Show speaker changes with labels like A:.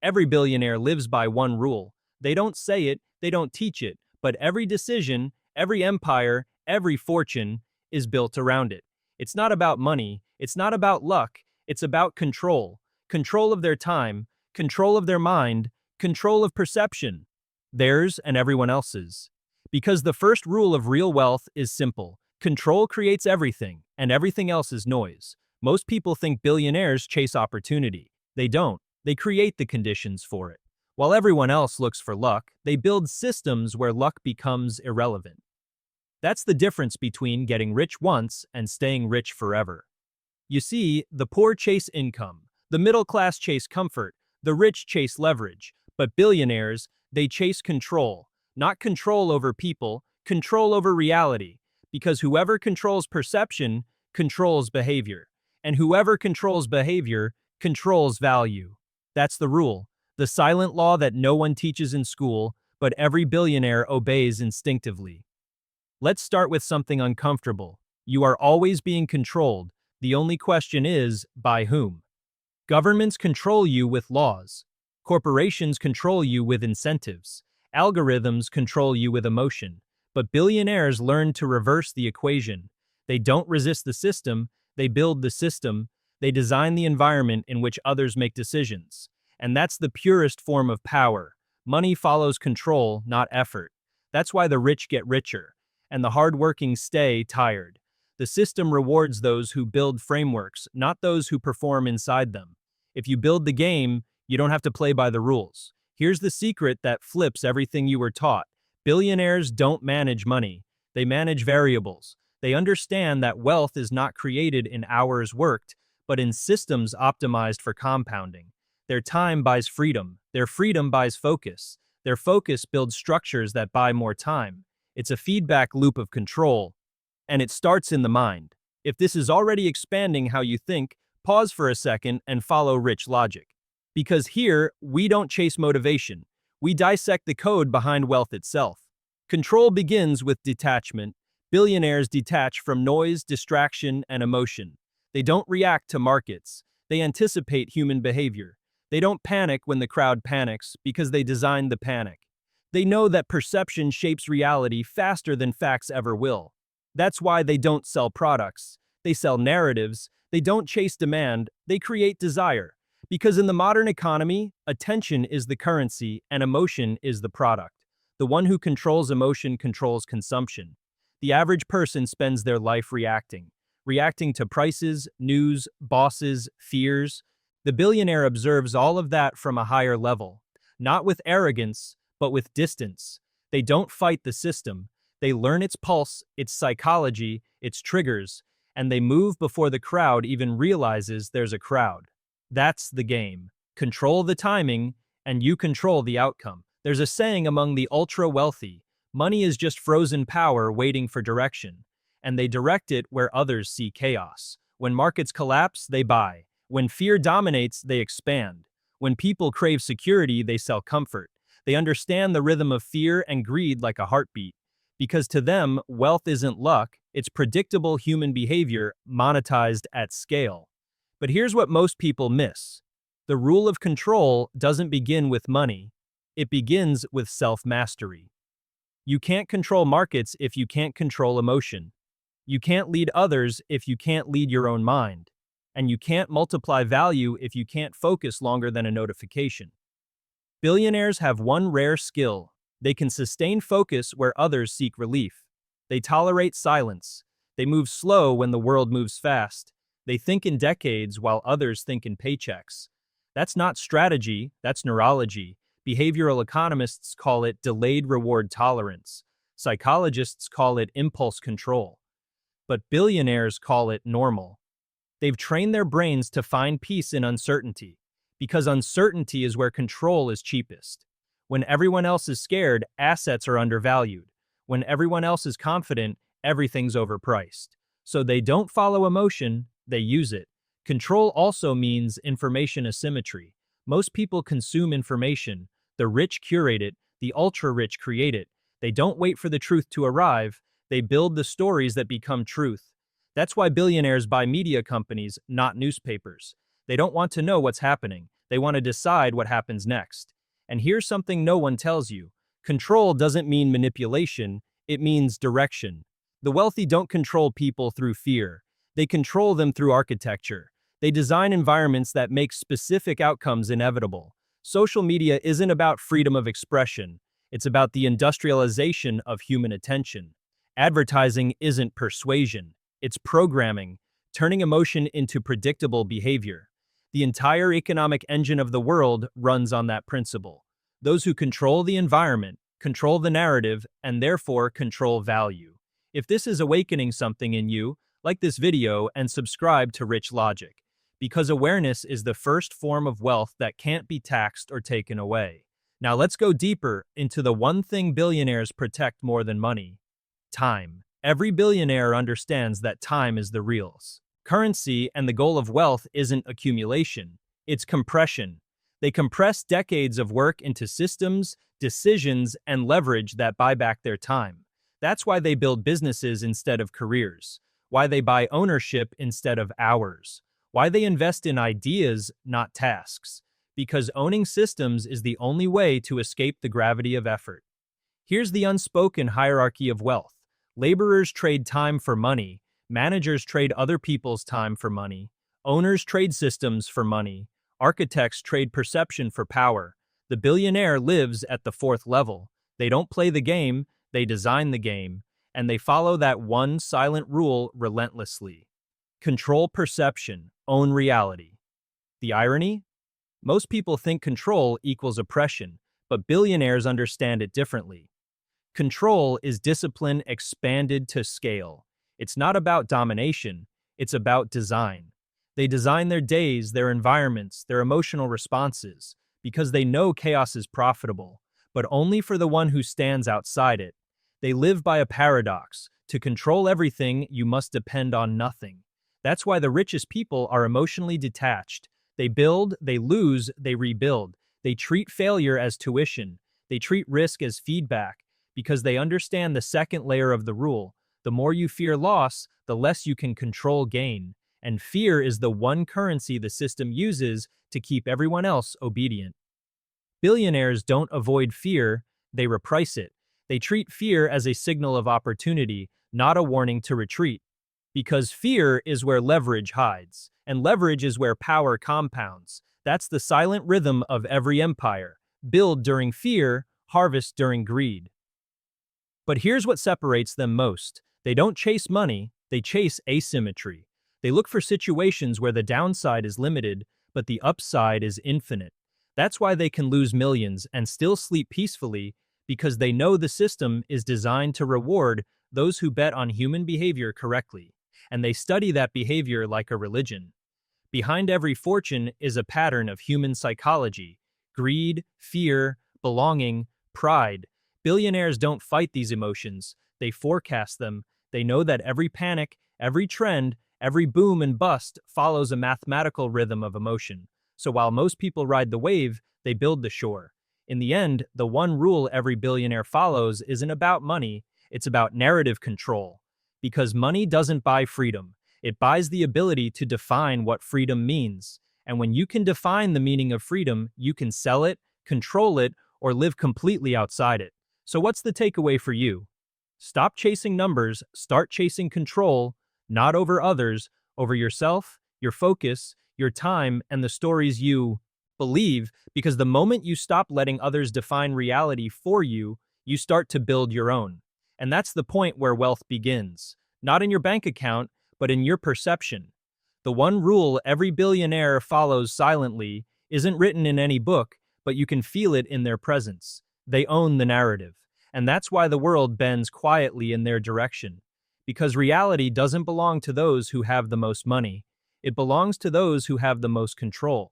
A: Every billionaire lives by one rule. They don't say it, they don't teach it, but every decision, every empire, every fortune is built around it. It's not about money, it's not about luck, it's about control. Control of their time, control of their mind, control of perception. Theirs and everyone else's. Because the first rule of real wealth is simple. Control creates everything, and everything else is noise. Most people think billionaires chase opportunity. They don't. They create the conditions for it. While everyone else looks for luck, they build systems where luck becomes irrelevant. That's the difference between getting rich once and staying rich forever. You see, the poor chase income, the middle class chase comfort, the rich chase leverage, but billionaires, they chase control. Not control over people, control over reality. Because whoever controls perception controls behavior. And whoever controls behavior controls value. That's the rule. The silent law that no one teaches in school, but every billionaire obeys instinctively. Let's start with something uncomfortable. You are always being controlled. The only question is, by whom? Governments control you with laws. Corporations control you with incentives. Algorithms control you with emotion. But billionaires learn to reverse the equation. They don't resist the system, they build the system. They design the environment in which others make decisions. And that's the purest form of power. Money follows control, not effort. That's why the rich get richer, and the hardworking stay tired. The system rewards those who build frameworks, not those who perform inside them. If you build the game, you don't have to play by the rules. Here's the secret that flips everything you were taught. Billionaires don't manage money. They manage variables. They understand that wealth is not created in hours worked, but in systems optimized for compounding. Their time buys freedom. Their freedom buys focus. Their focus builds structures that buy more time. It's a feedback loop of control, and it starts in the mind. If this is already expanding how you think, pause for a second and follow rich logic. Because here, we don't chase motivation. We dissect the code behind wealth itself. Control begins with detachment. Billionaires detach from noise, distraction, and emotion. They don't react to markets. They anticipate human behavior. They don't panic when the crowd panics because they designed the panic. They know that perception shapes reality faster than facts ever will. That's why they don't sell products. They sell narratives. They don't chase demand. They create desire. Because in the modern economy, attention is the currency and emotion is the product. The one who controls emotion controls consumption. The average person spends their life reacting to prices, news, bosses, fears. The billionaire observes all of that from a higher level, not with arrogance, but with distance. They don't fight the system. They learn its pulse, its psychology, its triggers, and they move before the crowd even realizes there's a crowd. That's the game. Control the timing, and you control the outcome. There's a saying among the ultra-wealthy, money is just frozen power waiting for direction, and they direct it where others see chaos. When markets collapse, they buy. When fear dominates, they expand. When people crave security, they sell comfort. They understand the rhythm of fear and greed like a heartbeat. Because to them, wealth isn't luck, it's predictable human behavior monetized at scale. But here's what most people miss. The rule of control doesn't begin with money. It begins with self-mastery. You can't control markets if you can't control emotion. You can't lead others if you can't lead your own mind. And you can't multiply value if you can't focus longer than a notification. Billionaires have one rare skill. They can sustain focus where others seek relief. They tolerate silence. They move slow when the world moves fast. They think in decades while others think in paychecks. That's not strategy, that's neurology. Behavioral economists call it delayed reward tolerance. Psychologists call it impulse control. But billionaires call it normal. They've trained their brains to find peace in uncertainty, because uncertainty is where control is cheapest. When everyone else is scared, assets are undervalued. When everyone else is confident, everything's overpriced. So they don't follow emotion, they use it. Control also means information asymmetry. Most people consume information. The rich curate it, the ultra-rich create it. They don't wait for the truth to arrive, they build the stories that become truth. That's why billionaires buy media companies, not newspapers. They don't want to know what's happening. They want to decide what happens next. And here's something no one tells you. Control doesn't mean manipulation, it means direction. The wealthy don't control people through fear. They control them through architecture. They design environments that make specific outcomes inevitable. Social media isn't about freedom of expression. It's about the industrialization of human attention. Advertising isn't persuasion. It's programming, turning emotion into predictable behavior. The entire economic engine of the world runs on that principle. Those who control the environment, control the narrative, and therefore control value. If this is awakening something in you, like this video and subscribe to Rich Logic, because awareness is the first form of wealth that can't be taxed or taken away. Now let's go deeper into the one thing billionaires protect more than money: time. Every billionaire understands that time is the real currency, and the goal of wealth isn't accumulation, it's compression. They compress decades of work into systems, decisions, and leverage that buy back their time. That's why they build businesses instead of careers, why they buy ownership instead of hours, why they invest in ideas, not tasks. Because owning systems is the only way to escape the gravity of effort. Here's the unspoken hierarchy of wealth. Laborers trade time for money, managers trade other people's time for money, owners trade systems for money, architects trade perception for power. The billionaire lives at the fourth level. They don't play the game, they design the game, and they follow that one silent rule relentlessly. Control perception, own reality. The irony? Most people think control equals oppression, but billionaires understand it differently. Control is discipline expanded to scale. It's not about domination, it's about design. They design their days, their environments, their emotional responses, because they know chaos is profitable, but only for the one who stands outside it. They live by a paradox. To control everything, you must depend on nothing. That's why the richest people are emotionally detached. They build, they lose, they rebuild. They treat failure as tuition. They treat risk as feedback, because they understand the second layer of the rule. The more you fear loss, the less you can control gain. And fear is the one currency the system uses to keep everyone else obedient. Billionaires don't avoid fear, they reprice it. They treat fear as a signal of opportunity, not a warning to retreat. Because fear is where leverage hides, and leverage is where power compounds. That's the silent rhythm of every empire. Build during fear, harvest during greed. But here's what separates them most. They don't chase money, they chase asymmetry. They look for situations where the downside is limited, but the upside is infinite. That's why they can lose millions and still sleep peacefully, because they know the system is designed to reward those who bet on human behavior correctly. And they study that behavior like a religion. Behind every fortune is a pattern of human psychology: greed, fear, belonging, pride. Billionaires don't fight these emotions, they forecast them. They know that every panic, every trend, every boom and bust follows a mathematical rhythm of emotion. So while most people ride the wave, they build the shore. In the end, the one rule every billionaire follows isn't about money, it's about narrative control. Because money doesn't buy freedom, it buys the ability to define what freedom means. And when you can define the meaning of freedom, you can sell it, control it, or live completely outside it. So what's the takeaway for you? Stop chasing numbers, start chasing control, not over others, over yourself, your focus, your time, and the stories you believe, because the moment you stop letting others define reality for you, you start to build your own. And that's the point where wealth begins. Not in your bank account, but in your perception. The one rule every billionaire follows silently isn't written in any book, but you can feel it in their presence. They own the narrative. And that's why the world bends quietly in their direction. Because reality doesn't belong to those who have the most money. It belongs to those who have the most control.